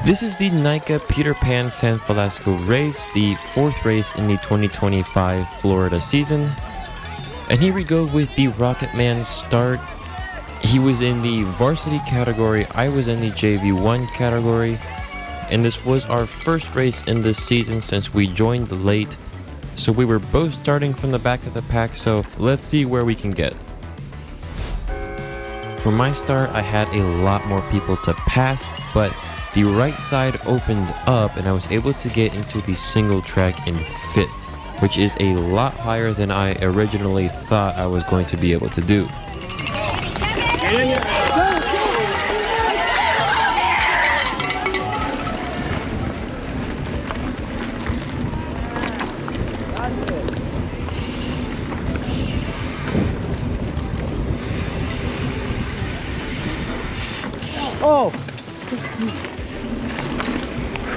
This is the NICA Pan San Felasco race, the fourth race in the 2025 Florida season. And here we go with the Rocket Man start. He was in the varsity category, I was in the JV1 category, and this was our first race in this season since we joined late. So we were both starting from the back of the pack, so let's see where we can get. For my start, I had a lot more people to pass, but the right side opened up and I was able to get into the single track in 5th, which is a lot higher than I originally thought I was going to be able to do.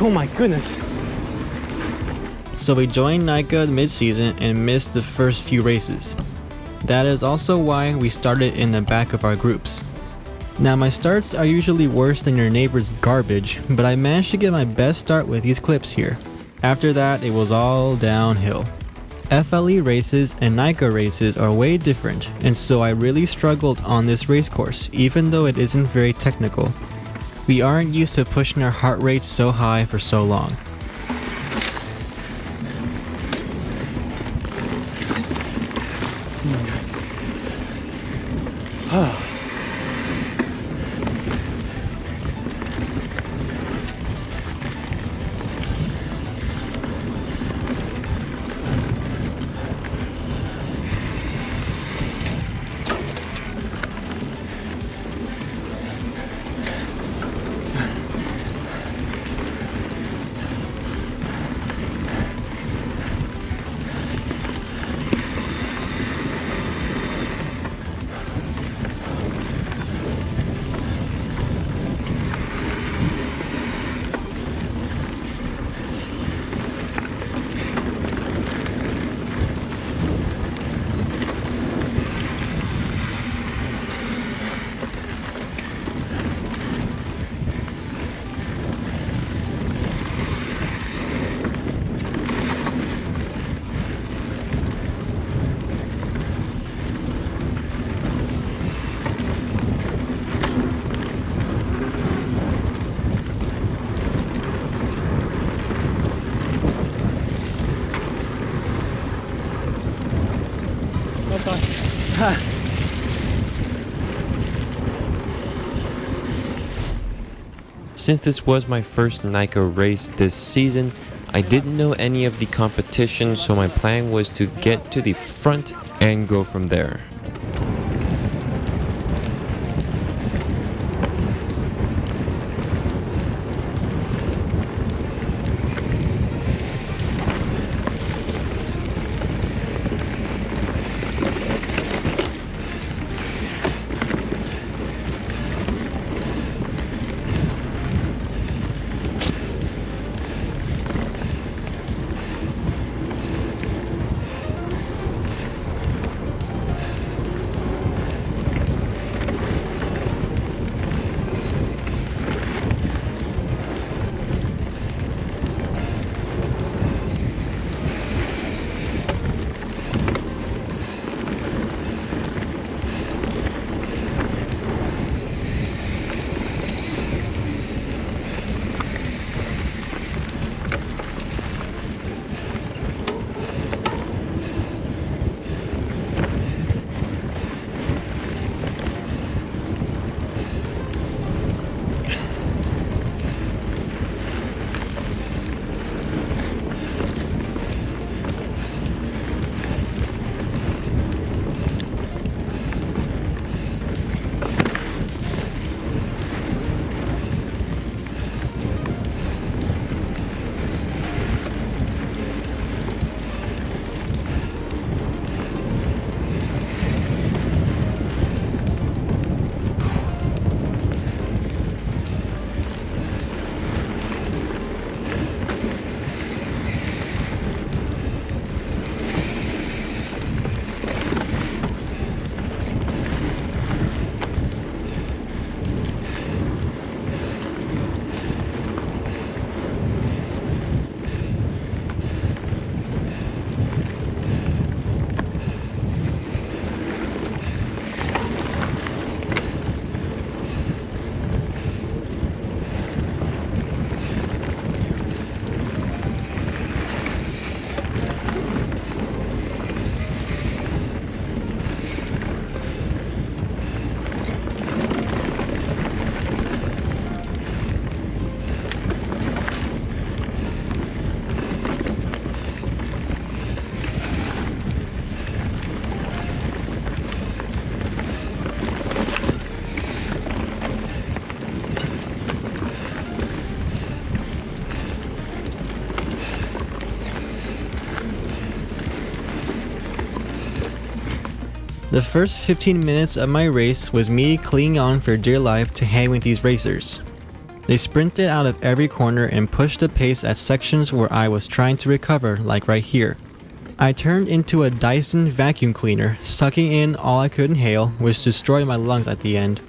Oh my goodness. So we joined NICA mid-season and missed the first few races. That is also why we started in the back of our groups. Now my starts are usually worse than your neighbor's garbage, but I managed to get my best start with these clips here. After that, it was all downhill. FLE races and NICA races are way different, and so I really struggled on this race course, even though it isn't very technical. We aren't used to pushing our heart rates so high for so long. Since this was my first NICA race this season, I didn't know any of the competition, so my plan was to get to the front and go from there. The first 15 minutes of my race was me clinging on for dear life to hang with these racers. They sprinted out of every corner and pushed the pace at sections where I was trying to recover, like right here. I turned into a Dyson vacuum cleaner, sucking in all I could inhale, which destroyed my lungs at the end.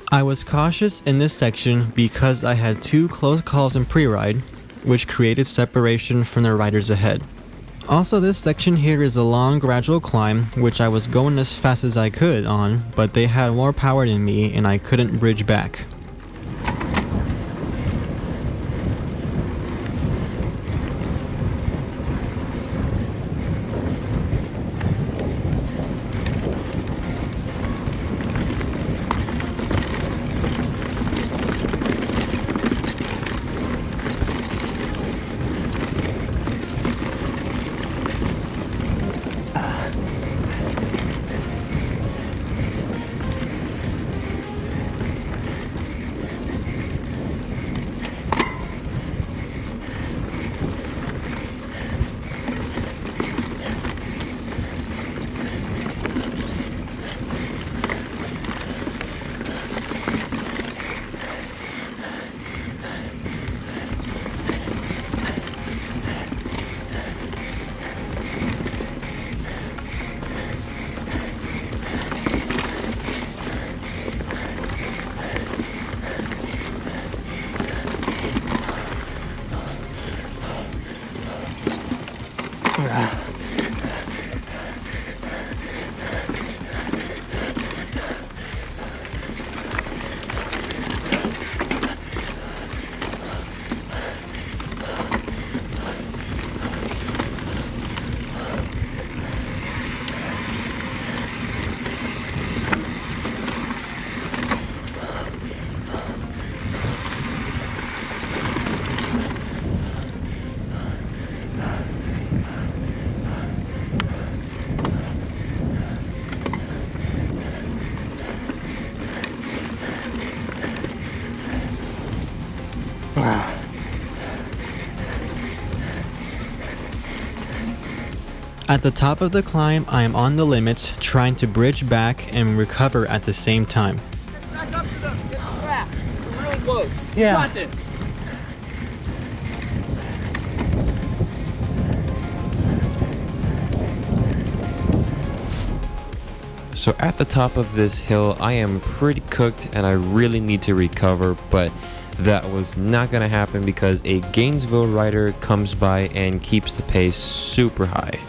I was cautious in this section because I had 2 close calls in pre-ride, which created separation from the riders ahead. Also, this section here is a long gradual climb, which I was going as fast as I could on, but they had more power than me and I couldn't bridge back. At the top of the climb, I am on the limits, trying to bridge back and recover at the same time. Back up to them. Get the crap. We're real close. Yeah. You got this. So at the top of this hill, I am pretty cooked and I really need to recover, but that was not going to happen because a Gainesville rider comes by and keeps the pace super high.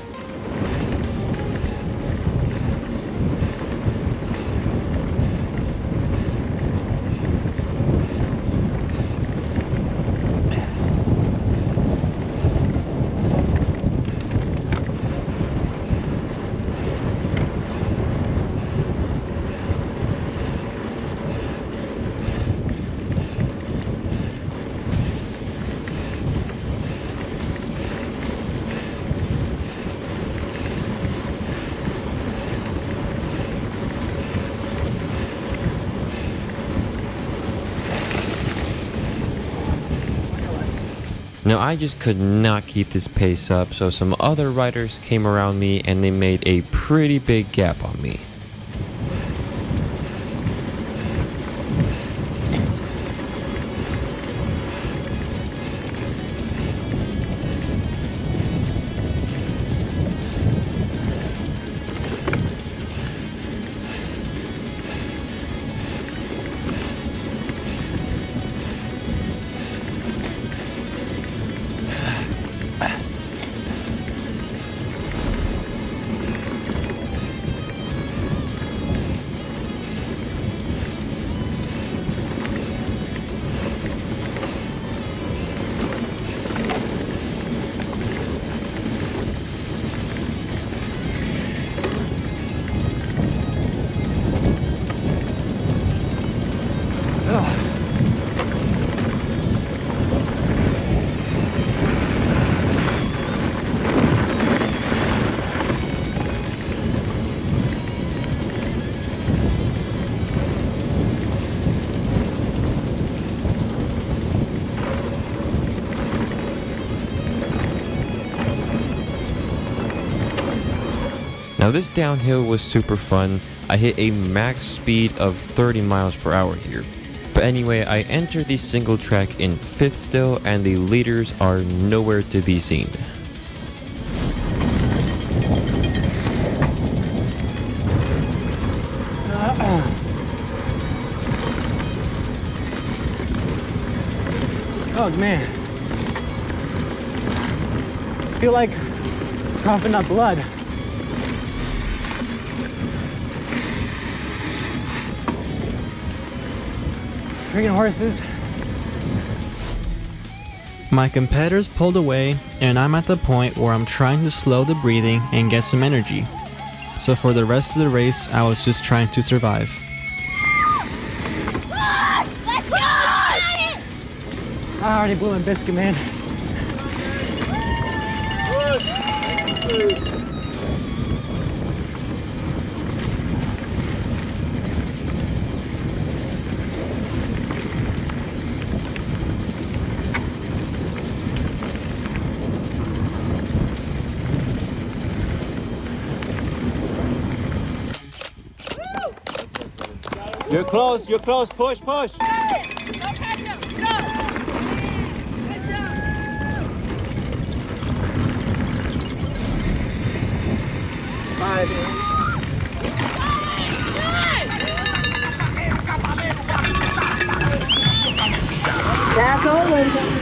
Now I just could not keep this pace up, so some other riders came around me and they made a pretty big gap on me. Now this downhill was super fun. I hit a max speed of 30 miles per hour here. But anyway, I entered the single track in 5th still, and the leaders are nowhere to be seen. Oh man. I feel like coughing up blood. Freaking horses. My competitors pulled away, and I'm at the point where I'm trying to slow the breathing and get some energy. So for the rest of the race, I was just trying to survive. Let's go! I already blew my biscuit, man. You're close, push, push. Tackle and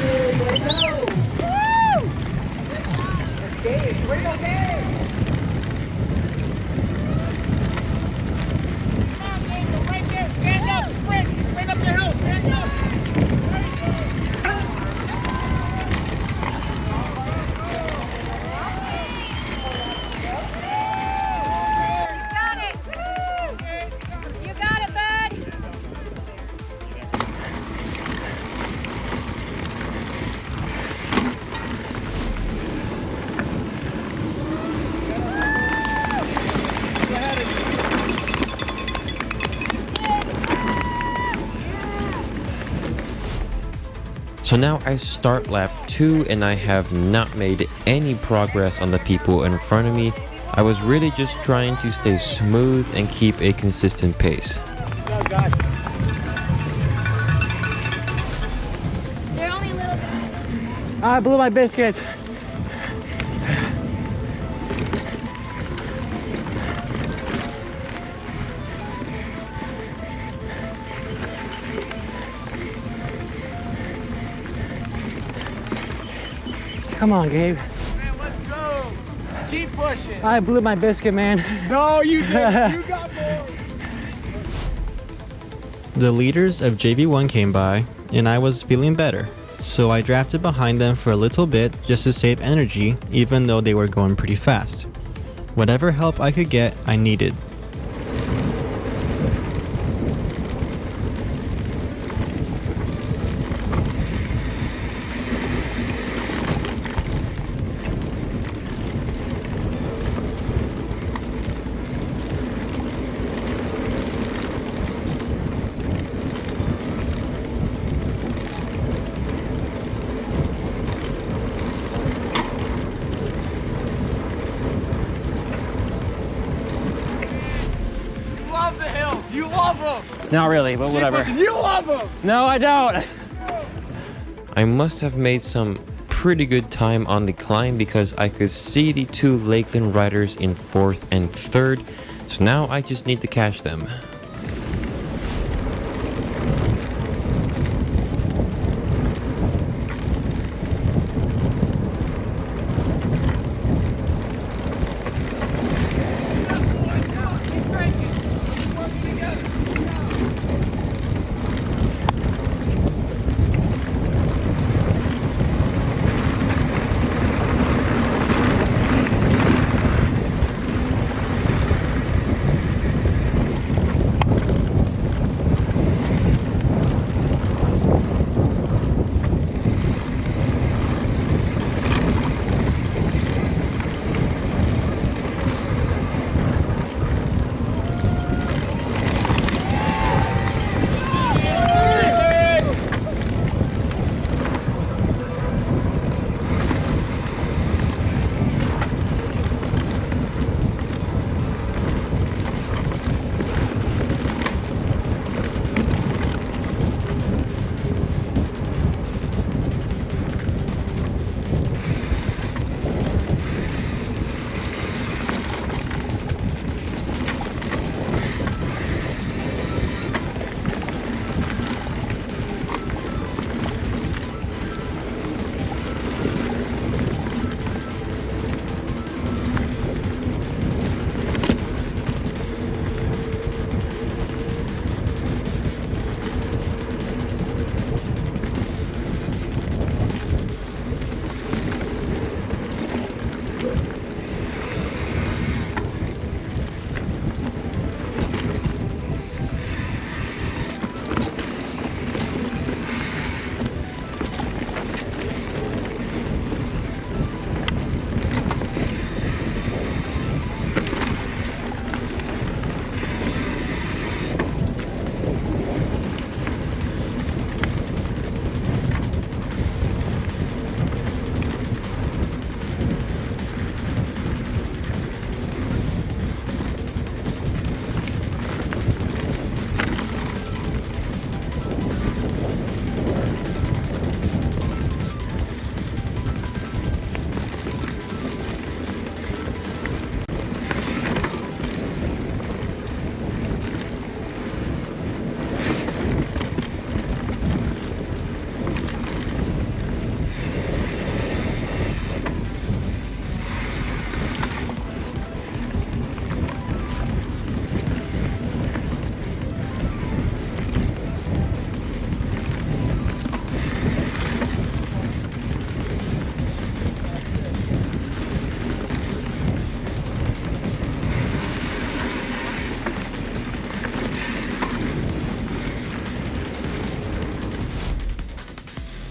So now I start lap 2 and I have not made any progress on the people in front of me. I was really just trying to stay smooth and keep a consistent pace. Oh God. they're only a little bit. I blew my biscuits. Come on, Gabe. Man, let's go. Keep pushing. I blew my biscuit, man. No, you didn't. You got more. The leaders of JV1 came by, and I was feeling better. So I drafted behind them for a little bit just to save energy, even though they were going pretty fast. Whatever help I could get, I needed. You love him. Not really, but whatever. You love him. No, I don't. I must have made some pretty good time on the climb because I could see the two Lakeland riders in 4th and 3rd, so now I just need to catch them.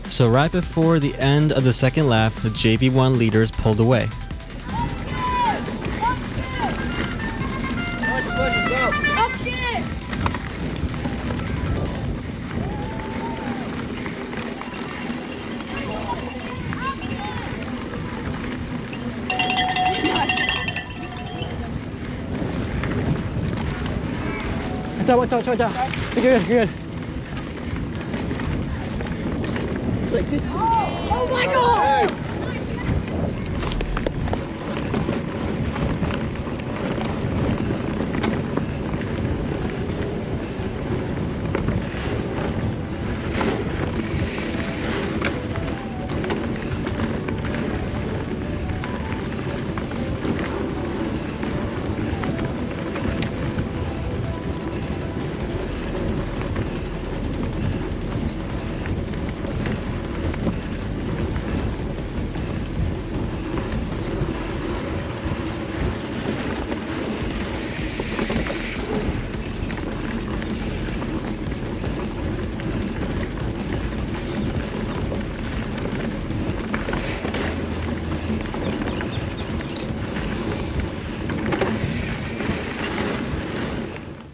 So right before the end of the second lap, the JV1 leaders pulled away. Watch out. You're good. Oh my God!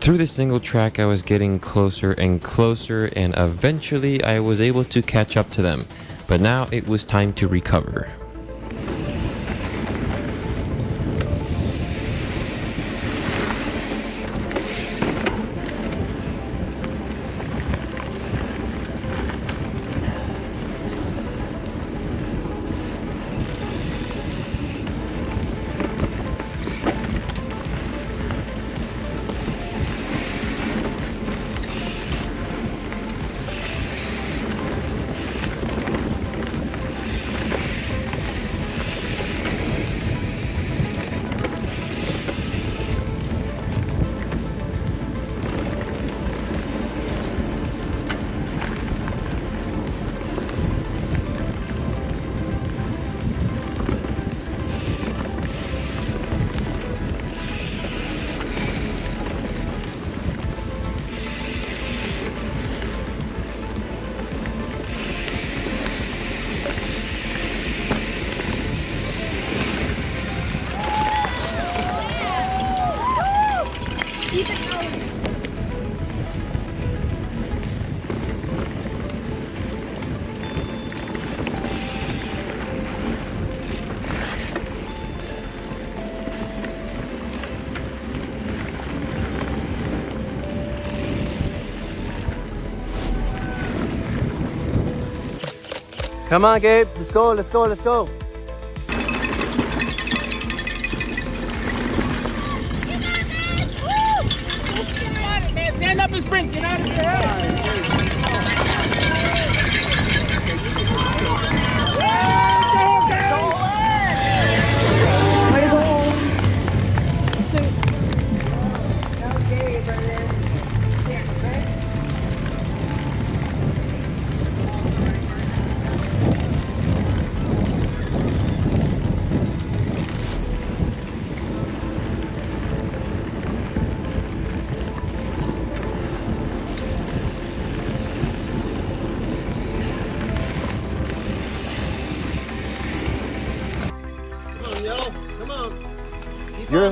Through the single track, I was getting closer and closer, and eventually I was able to catch up to them. But now it was time to recover. Come on, Gabe. Let's go, let's go, let's go. Stand up and sprint. Get out of there.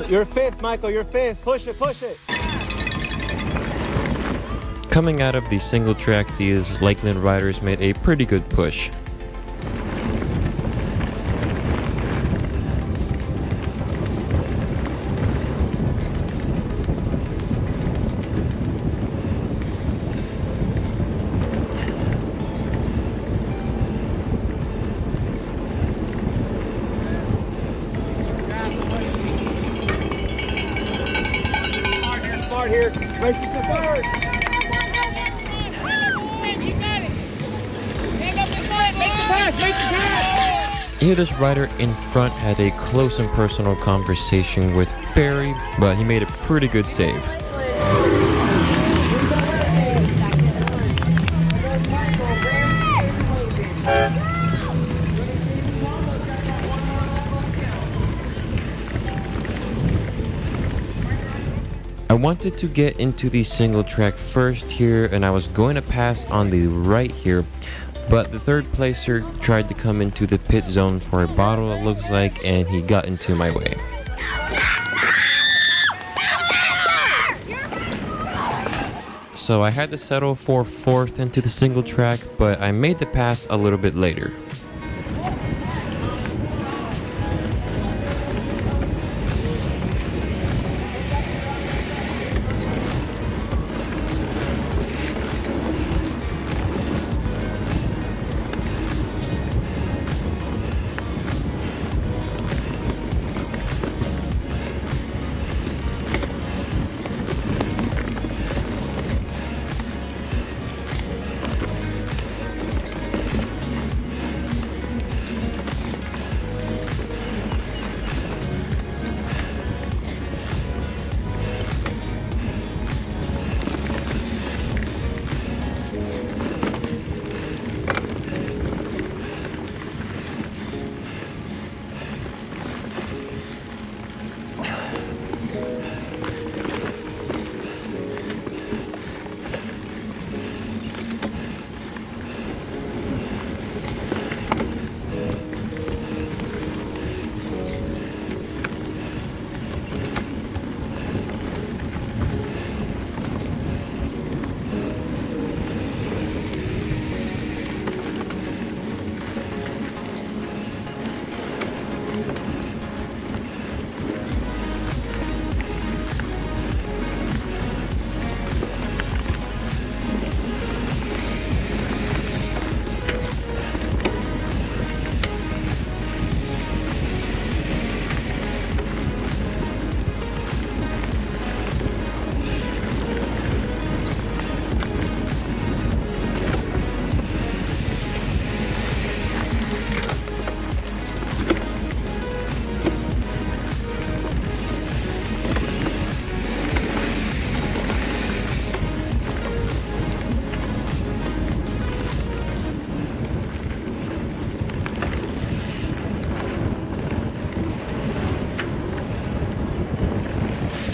You're fifth, Michael. You're fifth. Push it, push it. Coming out of the single track, these Lakeland riders made a pretty good push. Here, racing for third. You got it. Stand up and fight. Make the pass. Make the pass. Here, this rider in front had a close and personal conversation with Barry, but he made a pretty good save. I wanted to get into the single track first here, and I was going to pass on the right here, but the third placer tried to come into the pit zone for a bottle, it looks like, and he got into my way. So I had to settle for fourth into the single track, but I made the pass a little bit later.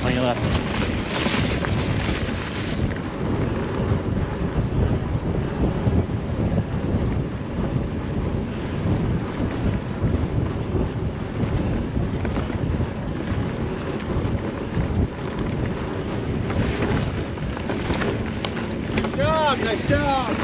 On your left. Good job. Nice job.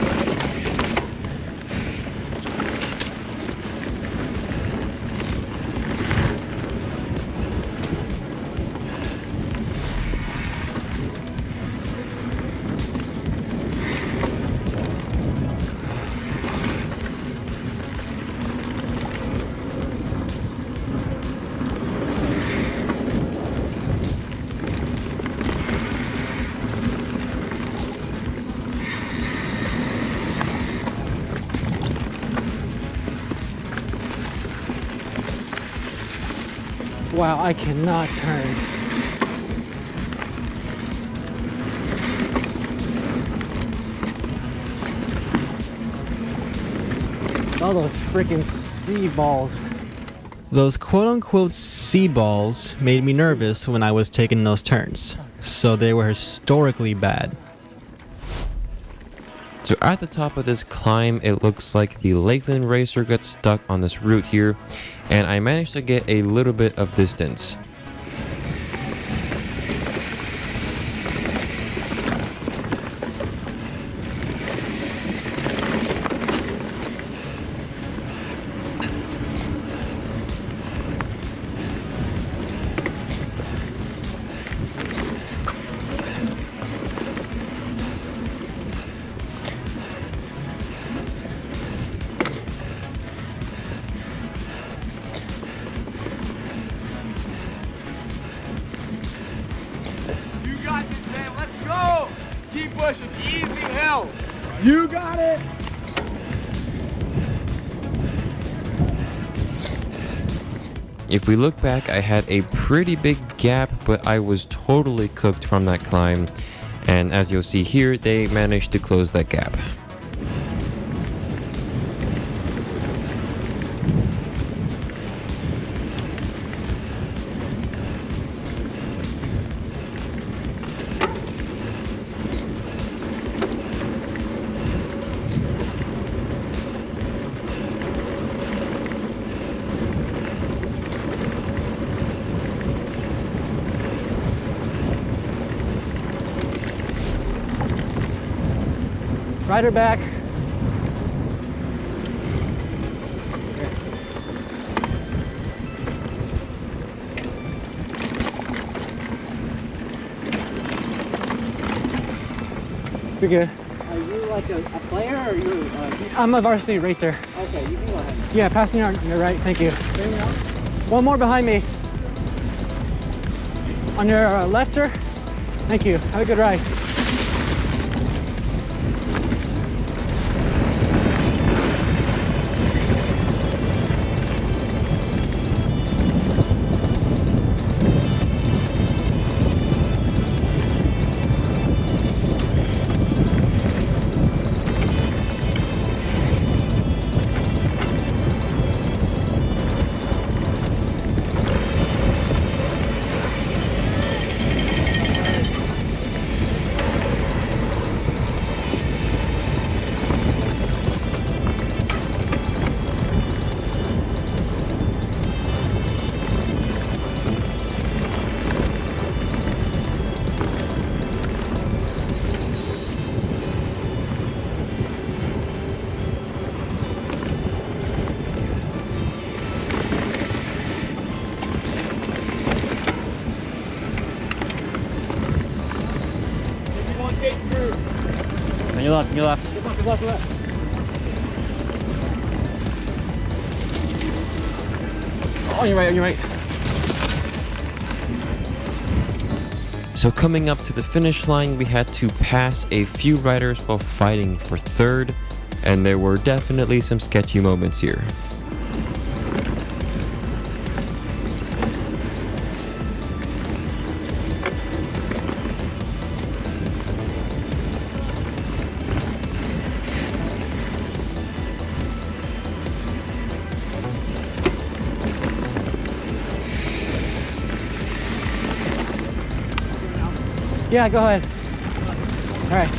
Wow, I cannot turn. All those freaking sea balls. Those quote-unquote sea balls made me nervous when I was taking those turns, so they were historically bad. So at the top of this climb, it looks like the Lakeland racer got stuck on this route here, and I managed to get a little bit of distance. You got this, man. Let's go. Keep pushing. Easy hell. You got it. If we look back, I had a pretty big gap, but I was totally cooked from that climb. And as you'll see here, they managed to close that gap. Rider back. You're good. Are you like a player or you're I'm a varsity racer. okay, you can go ahead. Yeah, pass me on your right. Thank you. One more behind me. On your left, sir. Thank you. Have a good ride. On your left, on your left. Good luck, good luck, good luck. On your right, on your right. So coming up to the finish line, we had to pass a few riders while fighting for third, and there were definitely some sketchy moments here. Yeah, go ahead. All right.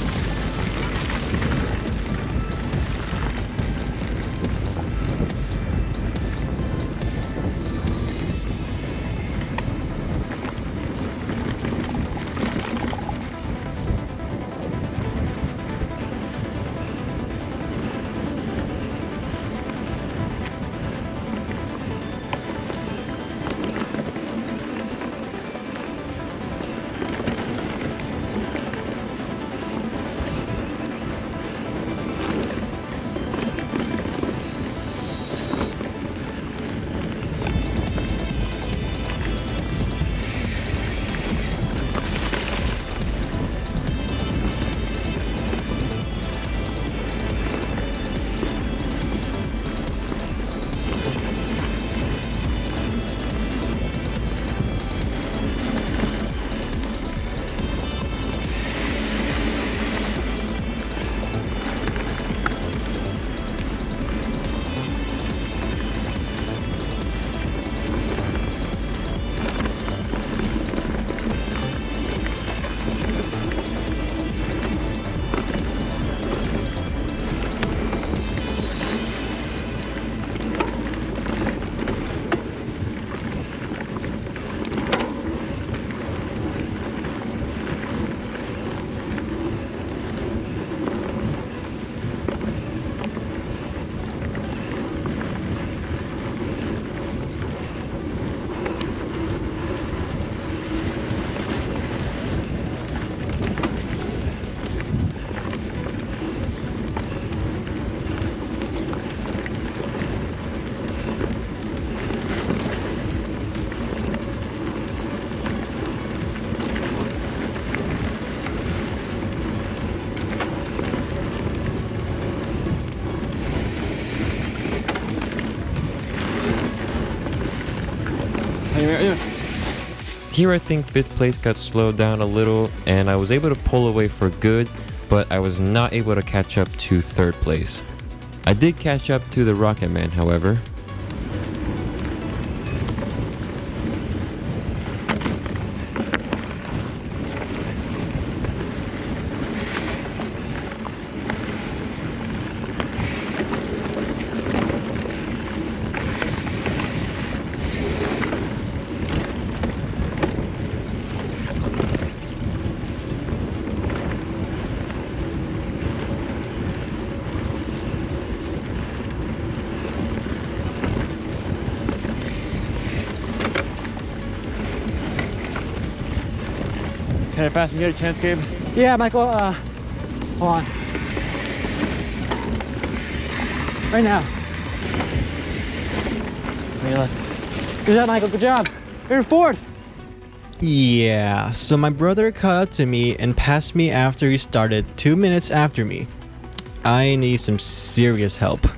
Here I think 5th place got slowed down a little and I was able to pull away for good, but I was not able to catch up to 3rd place. I did catch up to the Rocket Man, however. Can I pass me get a chance, Gabe? Yeah, Michael, hold on. Right now. Right left. Good job, Michael, good job. You're 4th. Yeah, so my brother caught up to me and passed me after he started 2 minutes after me. I need some serious help.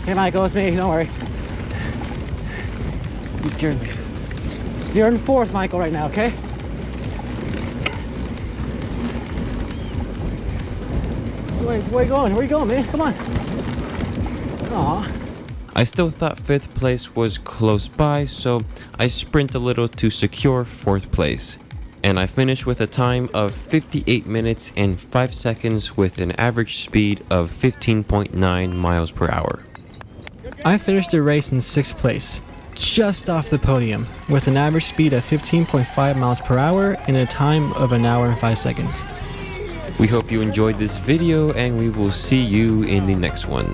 Hey, Michael, it's me, don't worry. You scared me. So you're in 4th, Michael, right now, okay? Where you going? Where you going, man? Come on. Aw. I still thought 5th place was close by, so I sprint a little to secure 4th place. And I finished with a time of 58 minutes and 5 seconds with an average speed of 15.9 miles per hour. I finished the race in 6th place, just off the podium, with an average speed of 15.5 miles per hour and a time of 1 hour and 5 seconds. We hope you enjoyed this video and we will see you in the next one.